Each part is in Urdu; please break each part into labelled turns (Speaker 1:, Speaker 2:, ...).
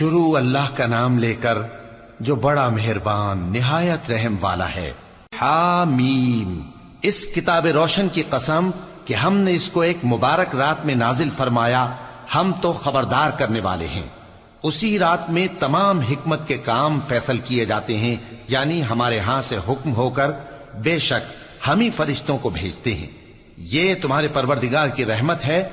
Speaker 1: شروع اللہ کا نام لے کر جو بڑا مہربان نہایت رحم والا ہے۔ حامیم، اس کتاب روشن کی قسم کہ ہم نے اس کو ایک مبارک رات میں نازل فرمایا، ہم تو خبردار کرنے والے ہیں۔ اسی رات میں تمام حکمت کے کام فیصل کیے جاتے ہیں، یعنی ہمارے ہاں سے حکم ہو کر بے شک ہم ہی فرشتوں کو بھیجتے ہیں۔ یہ تمہارے پروردگار کی رحمت ہے،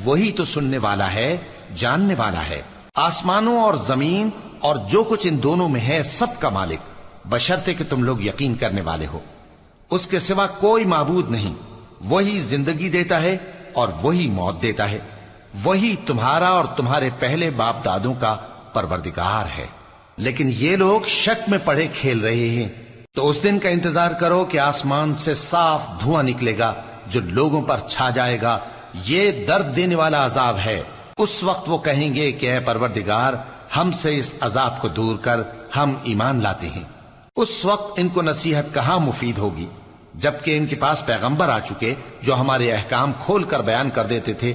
Speaker 1: وہی تو سننے والا ہے، جاننے والا ہے۔ آسمانوں اور زمین اور جو کچھ ان دونوں میں ہے سب کا مالک، بشرطے کہ تم لوگ یقین کرنے والے ہو۔ اس کے سوا کوئی معبود نہیں، وہی زندگی دیتا ہے اور وہی موت دیتا ہے، وہی تمہارا اور تمہارے پہلے باپ دادوں کا پروردگار ہے۔ لیکن یہ لوگ شک میں پڑے کھیل رہے ہیں۔ تو اس دن کا انتظار کرو کہ آسمان سے صاف دھواں نکلے گا جو لوگوں پر چھا جائے گا، یہ درد دینے والا عذاب ہے۔ اس وقت وہ کہیں گے کہ اے پروردگار، ہم سے اس عذاب کو دور کر، ہم ایمان لاتے ہیں۔ اس وقت ان کو نصیحت کہاں مفید ہوگی، جبکہ ان کے پاس پیغمبر آ چکے جو ہمارے احکام کھول کر بیان کر دیتے تھے۔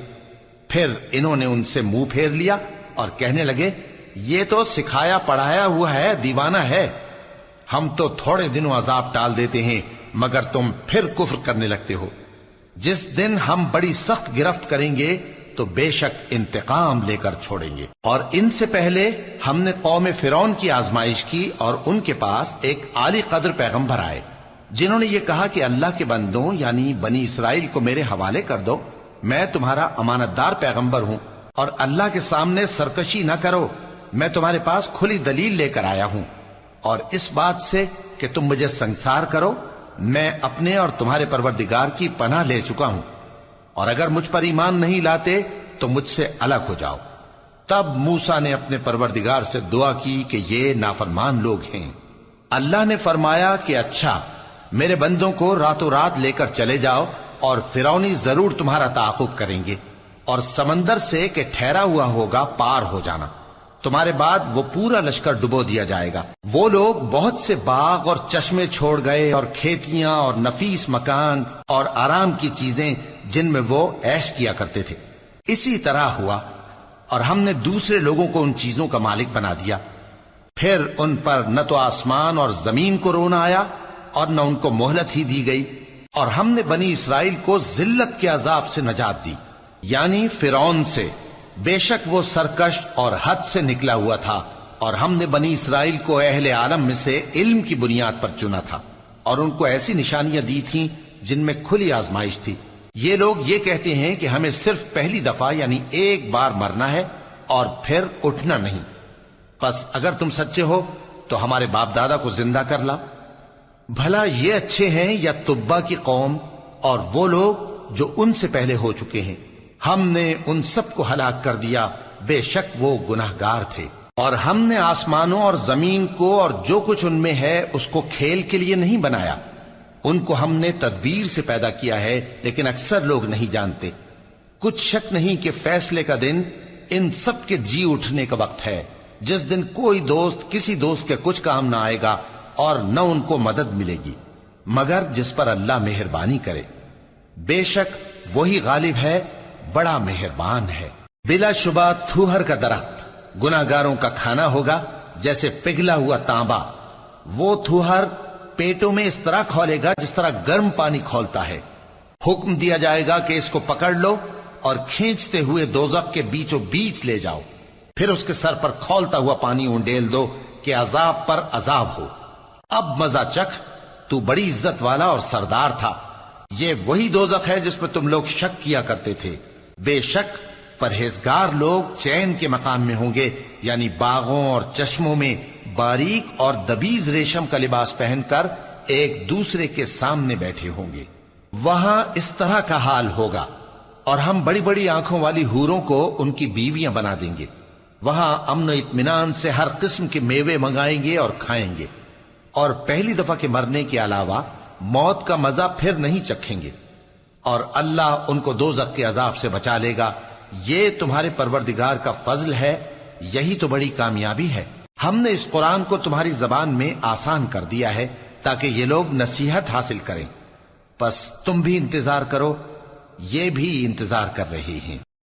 Speaker 1: پھر انہوں نے ان سے منہ پھیر لیا اور کہنے لگے، یہ تو سکھایا پڑھایا ہوا ہے، دیوانہ ہے۔ ہم تو تھوڑے دنوں عذاب ٹال دیتے ہیں مگر تم پھر کفر کرنے لگتے ہو۔ جس دن ہم بڑی سخت گرفت کریں گے تو بے شک انتقام لے کر چھوڑیں گے۔ اور ان سے پہلے ہم نے قوم فرعون کی آزمائش کی اور ان کے پاس ایک عالی قدر پیغمبر آئے جنہوں نے یہ کہا کہ اللہ کے بندوں یعنی بنی اسرائیل کو میرے حوالے کر دو، میں تمہارا امانت دار پیغمبر ہوں، اور اللہ کے سامنے سرکشی نہ کرو، میں تمہارے پاس کھلی دلیل لے کر آیا ہوں، اور اس بات سے کہ تم مجھے سنگسار کرو، میں اپنے اور تمہارے پروردگار کی پناہ لے چکا ہوں، اور اگر مجھ پر ایمان نہیں لاتے تو مجھ سے الگ ہو جاؤ۔ تب موسیٰ نے اپنے پروردگار سے دعا کی کہ یہ نافرمان لوگ ہیں۔ اللہ نے فرمایا کہ اچھا، میرے بندوں کو راتوں رات لے کر چلے جاؤ، اور فرعونی ضرور تمہارا تعاقب کریں گے، اور سمندر سے کہ ٹھہرا ہوا ہوگا پار ہو جانا، تمہارے بعد وہ پورا لشکر ڈبو دیا جائے گا۔ وہ لوگ بہت سے باغ اور چشمے چھوڑ گئے اور کھیتیاں اور نفیس مکان اور آرام کی چیزیں جن میں وہ عیش کیا کرتے تھے۔ اسی طرح ہوا، اور ہم نے دوسرے لوگوں کو ان چیزوں کا مالک بنا دیا۔ پھر ان پر نہ تو آسمان اور زمین کو رونا آیا اور نہ ان کو مہلت ہی دی گئی، اور ہم نے بنی اسرائیل کو ذلت کے عذاب سے نجات دی، یعنی فرعون سے۔ بے شک وہ سرکش اور حد سے نکلا ہوا تھا، اور ہم نے بنی اسرائیل کو اہل عالم میں سے علم کی بنیاد پر چنا تھا، اور ان کو ایسی نشانیاں دی تھیں جن میں کھلی آزمائش تھی۔ یہ لوگ یہ کہتے ہیں کہ ہمیں صرف پہلی دفعہ یعنی ایک بار مرنا ہے اور پھر اٹھنا نہیں۔ پس اگر تم سچے ہو تو ہمارے باپ دادا کو زندہ کر لاؤ۔ بھلا یہ اچھے ہیں یا تبا کی قوم اور وہ لوگ جو ان سے پہلے ہو چکے ہیں؟ ہم نے ان سب کو ہلاک کر دیا، بے شک وہ گناہگار تھے۔ اور ہم نے آسمانوں اور زمین کو اور جو کچھ ان میں ہے اس کو کھیل کے لیے نہیں بنایا، ان کو ہم نے تدبیر سے پیدا کیا ہے، لیکن اکثر لوگ نہیں جانتے۔ کچھ شک نہیں کہ فیصلے کا دن ان سب کے جی اٹھنے کا وقت ہے، جس دن کوئی دوست کسی دوست کے کچھ کام نہ آئے گا اور نہ ان کو مدد ملے گی مگر جس پر اللہ مہربانی کرے۔ بے شک وہی غالب ہے، بڑا مہربان ہے۔ بلا شبہ تھوہر کا درخت گناہگاروں کا کھانا ہوگا جیسے پگھلا ہوا تانبا۔ وہ تھوہر پیٹوں میں اس طرح کھولے گا جس طرح گرم پانی کھولتا ہے۔ حکم دیا جائے گا کہ اس کو پکڑ لو اور کھینچتے ہوئے دوزخ کے بیچوں بیچ لے جاؤ، پھر اس کے سر پر کھولتا ہوا پانی انڈیل دو کہ عذاب پر عذاب ہو۔ اب مزہ چکھ، تو بڑی عزت والا اور سردار تھا۔ یہ وہی دوزخ ہے جس میں تم لوگ شک کیا کرتے تھے۔ بے شک پرہیزگار لوگ چین کے مقام میں ہوں گے، یعنی باغوں اور چشموں میں باریک اور دبیز ریشم کا لباس پہن کر ایک دوسرے کے سامنے بیٹھے ہوں گے۔ وہاں اس طرح کا حال ہوگا، اور ہم بڑی بڑی آنکھوں والی حوروں کو ان کی بیویاں بنا دیں گے۔ وہاں امن و اطمینان سے ہر قسم کے میوے منگائیں گے اور کھائیں گے، اور پہلی دفعہ کے مرنے کے علاوہ موت کا مزہ پھر نہیں چکھیں گے، اور اللہ ان کو دوزخ کے عذاب سے بچا لے گا۔ یہ تمہارے پروردگار کا فضل ہے، یہی تو بڑی کامیابی ہے۔ ہم نے اس قرآن کو تمہاری زبان میں آسان کر دیا ہے تاکہ یہ لوگ نصیحت حاصل کریں۔ پس تم بھی انتظار کرو، یہ بھی انتظار کر رہے ہیں۔